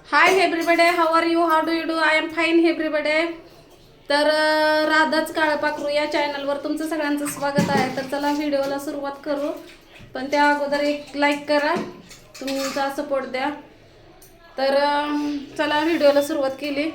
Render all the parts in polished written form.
Hi everybody, how are you, how do you do? I am fine everybody. तर राधाच काळपाखरू या चॅनलवर तुमचं सगळ्यांचं स्वागत आहे. तर चला व्हिडिओला सुरुवात करू, पण त्या अगोदर एक लाईक करा, तुमचा सपोर्ट द्या. तर चला व्हिडिओला सुरुवात केली.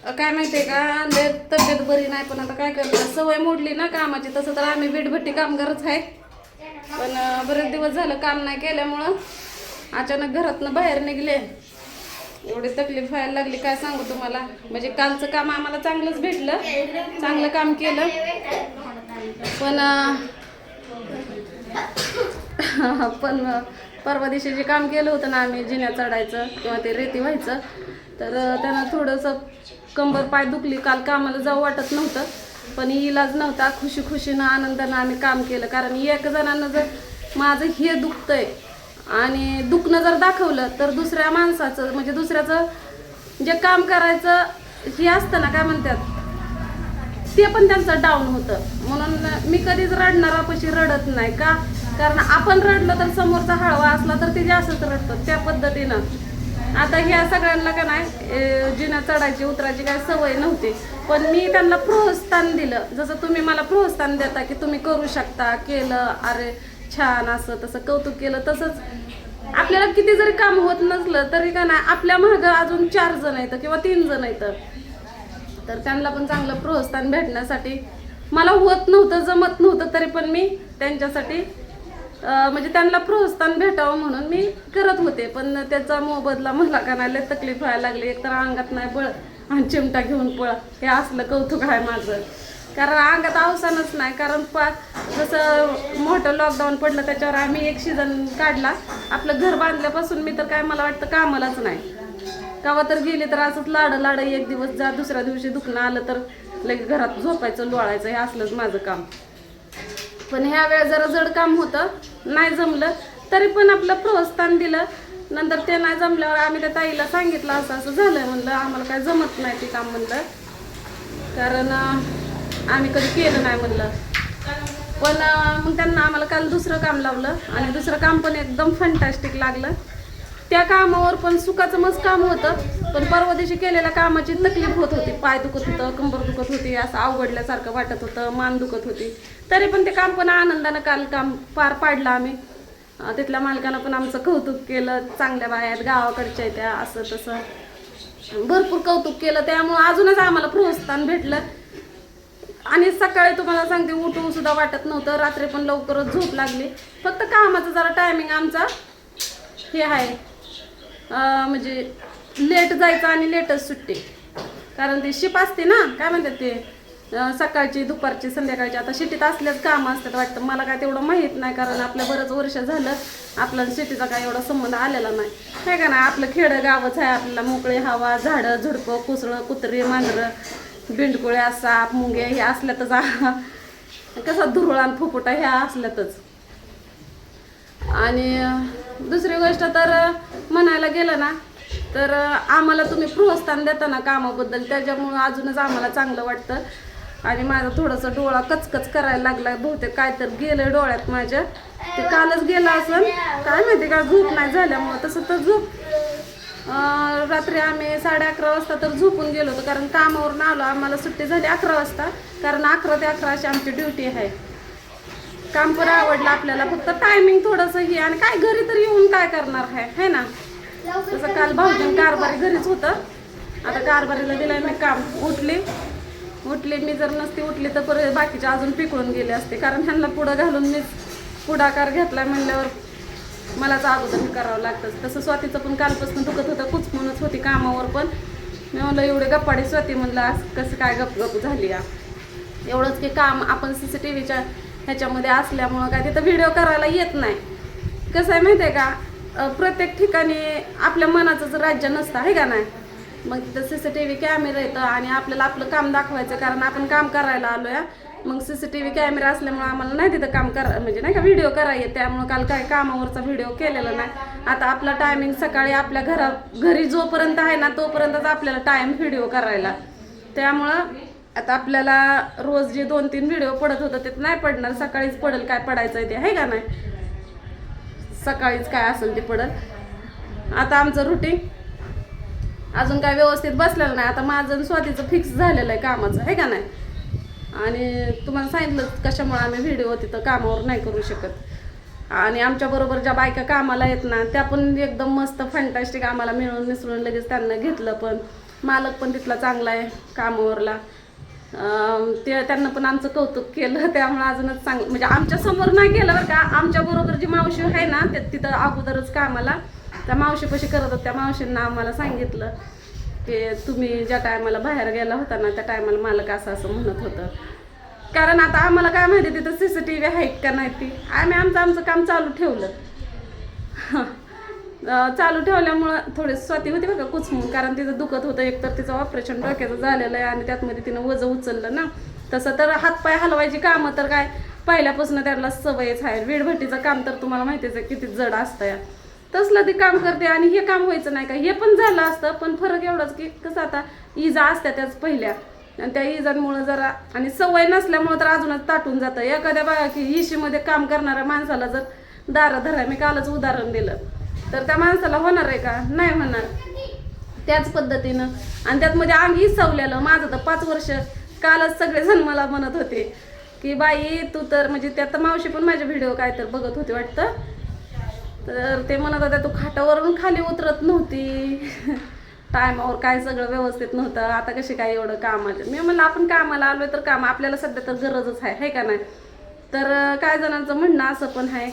काय माहिती आहे का, तब्येत बरी नाही, पण आता काय करणार, सवय मोडली ना कामाची. तसं तर आम्ही वीटभट्टी कामगारच आहे, पण बरेच दिवस झालं काम नाही केल्यामुळं अचानक घरातनं बाहेर निघले. एवढी तकलीफ व्हायला लागली काय सांगू तुम्हाला. म्हणजे कालचं काम आम्हाला चांगलंच भेटलं, चांगलं काम केलं, पण पण परवा दिवशी जे काम केलं होतं ना आम्ही, जिन्या चढायचं किंवा ते रेती व्हायचं, तर त्यानं थोडंसं कंबर पाय दुखली. काल कामाला जाऊ वाटत नव्हतं, पण इलाज नव्हता. खुशी खुशीनं आनंदानं आम्ही काम केलं. कारण एक जणांना जर माझं हे दुखतंय आणि दुखणं जर दाखवलं, तर दुसऱ्या माणसाचं म्हणजे दुसऱ्याचं जे काम करायचं हे असतं ना, काय म्हणतात ते पण त्यांचं डाऊन होतं. म्हणून मी कधीच रडणारापाशी रडत नाही का, कारण आपण रडलं तर समोरचा हळवा असला तर ते जास्तच रडतं त्या पद्धतीनं. आता ह्या सगळ्यांना का नाही जिना चढायची उतरायची काय सवय नव्हती, पण मी त्यांना प्रोत्साहन दिलं. जसं तुम्ही मला प्रोत्साहन देता की तुम्ही करू शकता, केलं, अरे छान, असं तसं कौतुक केलं. तसंच आपल्याला किती जरी काम होत नसलं तरी का नाही, आपल्या मागं अजून 4 जण आहेत किंवा 3 जण आहेत, तर त्यांना पण चांगलं प्रोत्साहन भेटण्यासाठी, मला होत नव्हतं, जमत नव्हतं, तरी पण मी त्यांच्यासाठी म्हणजे त्यांना प्रोत्साहन भेटावं म्हणून मी करत होते. पण त्याचा मोबदला मला का नाही लय तकलीफ व्हायला लागली. एकतर अंगात नाही बळ आणि चिमटा घेऊन पळ, हे असलं कौतुक आहे माझं. कारण अंगात अवसानच नाही. कारण जसं मोठं लॉकडाऊन पडलं त्याच्यावर आम्ही एक सीझन काढला. आपलं घर बांधल्यापासून मी तर काय मला वाटतं कामालाच नाही. गावा तर गेली तर असंच लाड एक दिवस जा, दुसऱ्या दिवशी दुखणं आलं तर लगेच घरात झोपायचं, लोळायचं, हे असलंच माझं काम. पण ह्या वेळेस जरा जड काम होतं, नाही जमलं, तरी पण आपलं प्रोत्साहन दिलं. नंतर ते नाही जमल्यावर आम्ही त्या ताईला सांगितलं असं असं झालं, म्हणलं आम्हाला काय जमत नाही ते काम, म्हणलं कारण आम्ही कधी केलं नाही म्हणलं. पण मग त्यांना आम्हाला काल दुसरं काम लावलं आणि दुसरं काम पण एकदम फंटॅस्टिक लागलं. त्या कामावर पण सुखाचं मस्त काम होतं, पण परवा दिवशी केलेल्या कामाची तकलीफ होत होती. पाय दुखत होतं, कंबर दुखत होती, असं अवघडल्यासारखं वाटत होतं, मान दुखत होती. तरी पण ते काम पण आनंदानं काल काम पार पाडलं आम्ही. तिथल्या मालकानं पण आमचं कौतुक केलं, चांगल्या बाया आहेत, गावाकडच्या त्या, असं तसं भरपूर कौतुक केलं. त्यामुळं अजूनच आम्हाला प्रोत्साहन भेटलं. आणि सकाळी तुम्हाला सांगते उठून सुद्धा वाटत नव्हतं, रात्री पण लवकरच झोप लागली. फक्त कामाचं जरा टायमिंग आमचा हे आहे, म्हणजे लेट जायचं आणि लेटच सुट्टी. कारण ती शिप असते ना, काय म्हणतात ते, सकाळची, दुपारची, संध्याकाळची. आता सिटीत असल्याच कामं असतात वाटतं, मला काय तेवढं माहीत नाही, कारण आपल्या बरंच वर्ष झालं आपल्याला सिटीचा काय एवढा संबंध आलेला नाही, काय का नाही. आपलं खेडं गावच आहे, आपल्याला मोकळी हवा, झाडं झुडपं, कुसळं, कुत्री, मांजरं, बिंडकुळ्या, साप, मुंगे हे असल्यातच कसा धुरळा फुफुटा ह्या असल्यातच. आणि दुसरी गोष्ट तर म्हणायला गेलं ना, तर आम्हाला तुम्ही प्रोत्साहन देता ना कामाबद्दल, त्याच्यामुळं अजूनच आम्हाला चांगलं वाटतं. आणि माझं थोडंसं डोळा कचकच करायला लागला, बहुतेक काय तर गेलं डोळ्यात माझ्या, ते कालच गेलं असं काय माहिती का, झोप नाही झाल्यामुळं. तसं तर झोप रात्री आम्ही 11:30 वाजता तर झोपून गेलो होतो, कारण कामावरून आलो, आम्हाला सुट्टी झाली 11 वाजता, कारण 11 ते 11 अशी आमची ड्युटी आहे. काम पण आवडलं आपल्याला, फक्त टायमिंग थोडंसं हे, आणि काय घरी तर येऊन काय करणार आहे ना. तसं काल भाऊजन कारभारी घरीच होतं. आता कारभारीला दिलंय मी काम. उठली मी जर नसती उठली तर परत बाकीचे अजून पिकळून गेले असते, कारण ह्यांना पुढं घालून मीच पुढाकार घेतला म्हणल्यावर मलाच अगोदर करावं लागतं. तसं स्वातीचं पण कालपासून दुखत होतं, कुच म्हणत होती कामावर. पण मी म्हणलं एवढे गप्पाडी स्वाती, म्हणलं आज कसं काय गप झाली या. एवढंच की काम आपण CCTVच्या ह्याच्यामध्ये असल्यामुळं काय तिथं व्हिडिओ करायला येत नाही. कसं आहे माहिती आहे का, प्रत्येक ठिकाणी आपल्या मनाचंच राज्य नसतं, आहे का नाही. मग तिथं CCTV कॅमेरा येतं आणि आपल्याला आपलं काम दाखवायचं, कारण आपण काम करायला आलो या. मग CCTV कॅमेरा असल्यामुळं आम्हाला नाही तिथं काम म्हणजे नाही का व्हिडिओ करायला, त्यामुळं काल काय कामावरचा व्हिडिओ केलेला नाही. आता आपला टायमिंग सकाळी आपल्या घरी जोपर्यंत आहे ना तोपर्यंतच आपल्याला टाईम व्हिडिओ करायला. त्यामुळं आता आपल्याला रोज जे 2-3 व्हिडिओ पडत होतं ते नाही पडणार, सकाळीच पडेल काय पडायचं आहे ते, आहे का नाही. सकाळीच काय असेल ते पडल. आता आमचं रुटीन अजून काय व्यवस्थित बसलेलं नाही. आता माझं आणि स्वातीचं फिक्स झालेलं आहे कामाचं, आहे का नाही. आणि तुम्हाला सांगितलं कशामुळे आम्ही व्हिडिओ तिथं कामावर नाही करू शकत. आणि आमच्याबरोबर ज्या बायका कामाला येत ना त्या पण एकदम मस्त फंटास्टिक आम्हाला मिळून मिसळून लगेच त्यांना घेतलं. पण मालक पण तिथला चांगला आहे कामावरला. ते त्यांना पण आमचं कौतुक केलं. त्यामुळे अजूनच चांगलं म्हणजे आमच्या समोर नाही केलं बरं का. आमच्याबरोबर जी मावशी आहे ना ते तिथं अगोदरच कामाला त्या मावशीपाशी करत होत्या. त्या मावशींना आम्हाला सांगितलं की तुम्ही ज्या टायमाला बाहेर गेला होता ना त्या टायमाला मालक असं म्हणत होतं. कारण आता आम्हाला काय माहिती तिथं CCTV आहेत का नाही ती. आम्ही आमचं काम चालू ठेवलं. चालू ठेवल्यामुळं थोडी स्वाती होती बघा कुचमून. कारण तिचं दुखत होतं. एकतर तिचं ऑपरेशन डोक्याचं झालेलं आहे आणि त्यातमध्ये तिनं वजन उचललं ना. तसं तर हातपाय हलवायची कामं तर काय पहिल्यापासून त्याला सवयच आहे. वीडभट्टीचं काम तर तुम्हाला माहितीच आहे किती जड असतं या. तसलं ते काम करते आणि हे काम व्हायचं नाही का. हे पण झालं असतं पण फरक एवढाच की कसं आता इजा असत्या त्याच पहिल्या आणि त्या इजांमुळं जरा आणि सवय नसल्यामुळं तर अजूनच ताटून जातं. एखाद्या बघा की इशीमध्ये काम करणाऱ्या माणसाला जर दारं धराय मी कालच उदाहरण दिलं तर त्या माणसाला होणार आहे का. नाही होणार. त्याच पद्धतीनं आणि त्यातमध्ये अंगी सवलेलं माझं तर 5 वर्ष. कालच सगळेजण मला म्हणत होते की बाई तू तर म्हणजे त्यात मावशी पण माझे व्हिडिओ काय तर बघत होते वाटतं. तर ते म्हणत होते तू खाटावरून खाली उतरत नव्हती. टायमावर काय सगळं व्यवस्थित नव्हतं. आता कशी काय एवढं कामाचं. मी म्हणलं आपण कामाला आलोय तर काम आपल्याला सध्या तर गरजच आहे का नाही. तर काय जणांचं म्हणणं असं पण आहे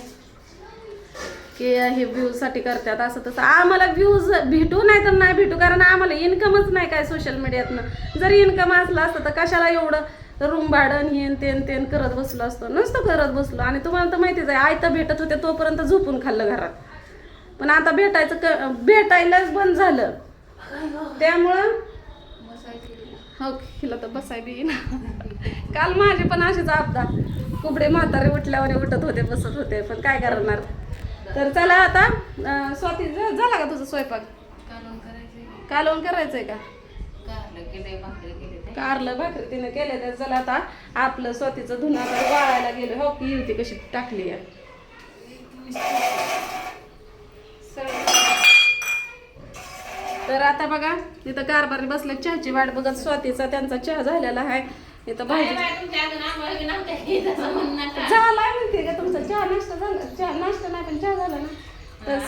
की हे व्ह्यूजसाठी करतात असं तसं. आम्हाला व्ह्यूज भेटू नाही तर नाही भेटू कारण आम्हाला इन्कमच नाही काय सोशल मीडियातनं. जरी इन्कम असलं असतं तर कशाला एवढं रूम भाडं हेन तेन करत बसलो असतो. नसतं करत बसलो. आणि तुम्हाला तर माहितीच आहे आयतं भेटत होते तोपर्यंत झोपून खाल्लं घरात. पण आता भेटायलाच बंद झालं. त्यामुळं हो हिला तर बसाय बी ना. काल माझे पण असेच आपदा कुबडे म्हातारे उठल्यावर उठत होते बसत होते. पण काय करणार. तर चला आता स्वाती झाला का तुझा स्वयंपाक. कालवण करायचंय का. कारलं भाकरी तिने केले. तर चला आता आपलं स्वातीचं धुणं वाळायला गेलो. हो की होती कशी टाकली आहे. तर आता बघा इथं कारभारी बसले चहाची वाट बघत. स्वातीचा त्यांचा चहा झालेला आहे. इथं भाजी झालाय म्हणते का तुमचा चहा नाश्ता झाला. चहा नाश्ता नाही पण चहा झाला ना. तर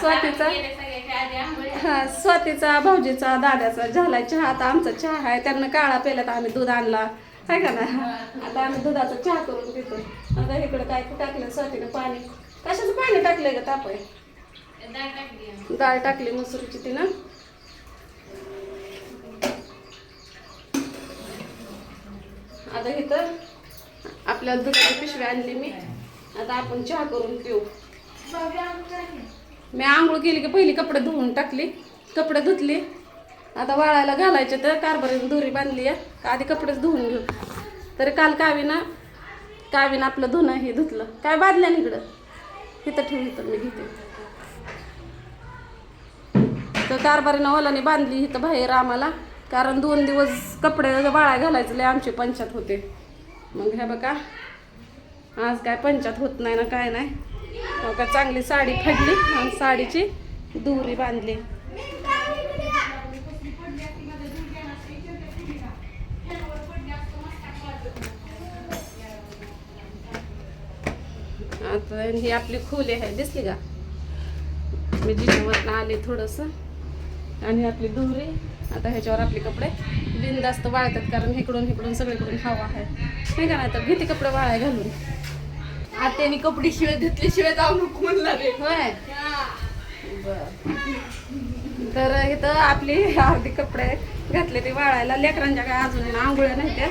स्वातीचा भाऊजीचा दादाचा झालाय चहा. आता आमचा चहा आहे. त्यांना काळा पेल्यात आम्ही दूध आणला आहे का ना. आता आम्ही दुधाचा चहा करून पितो. आता इकडे काय टाकलं स्वातीनं पाणी. कशाचं पाणी टाकलंय का तापय. डाळ टाकली मसूरची तिनं. आता इथं आपल्या दुधाची पिशवी आणली मी. आता आपण चहा करून पिऊ. मी आंघोळ केली की पहिली कपडे धुवून टाकली. कपडे धुतली. आता वाळायला घालायचे तर कारभारीने दोरी बांधली आहे. आधी कपडेच धुवून घेऊ. तरी काल कावीनं आपलं धुणं हे धुतलं. काय बादल्या इकडं इथं ठेवून इथं मी घेते. तर कारभारीनं ओलाने बांधली इथं बाहेर आम्हाला. कारण 2 दिवस कपडे वाळाय घालायचं लय आमची पंचायत होते. मग हे बघा आज काय पंचायत होत नाही ना काय नाही. का चांगली साडी फाडली आणि साडीची दोरी बांधली. आता ही आपली खोली आहे दिसली का. मी जिच्यावरनं आले थोडंसं आणि आपली दोरी. आता ह्याच्यावर आपले कपडे बिनधास्त वाळतात कारण इकडून सगळीकडून हवा आहे नाही का. नाही तर घेते कपडे वाळाय घालून. आत्याने कपडे शिवाय धुतल्याशिवाय जाऊ नको म्हणला रे. होय तर इथं आपली अर्धी कपडे घातले ते वाळायला. लेकरांच्या काय अजून आंघोळ्या नाही त्या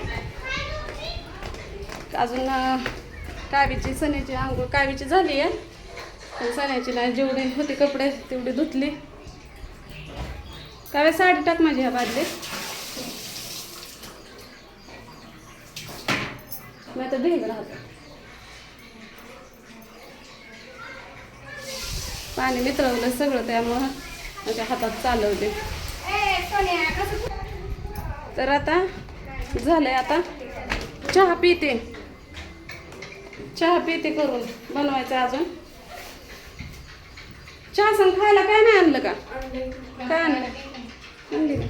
अजून. कावीची सण्याची आंघोळ कावीची झाली आहे पण सण्याची नाही. जेवढी होती कपडे तेवढी धुतली. काव्या साडी टाक माझी ह्या बादलीत. मी आता भेंग राहतो. पाणी मित्रवलं सगळं त्यामुळं माझ्या हातात चालवते. तर आता झालंय. आता चहा पिते करून बनवायचं. अजून चहा संग खायला काय नाही आणलं का. आणली का?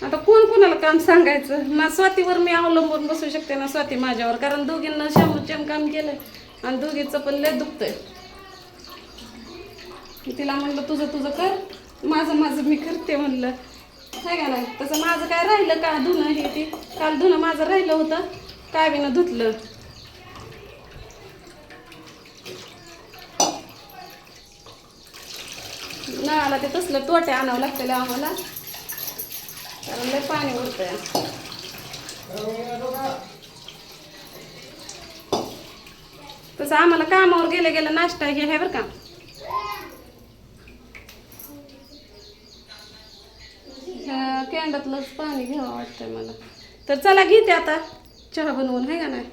आता कोण कोणाला काम सांगायचं ना? स्वातीवर मी अवलंबून बसू शकते ना स्वाती माझ्यावर, कारण दोघींना शामूचेम काम केलंय आणि दोघीचं पण लय दुखतंय. तिला म्हणलं तुझं तुझं कर, माझं माझं मी करते म्हणलं, आहे का नाही? तसं माझं काय राहिलं का धुणं हे ते, काल धुणं माझं राहिलं होतं, काय बी ना धुतलं. नळाला ते तसलं तोटे आणावं लागतं आम्हाला, कारण लय पाणी उडतंय. तसं आम्हाला कामावर गेलं गेलं नाश्ता हे आहे बरं का. कॅन्डातलंच पाणी घ्यावं वाटतंय मला. तर चला घेते आता चहा बनवून, आहे का नाही?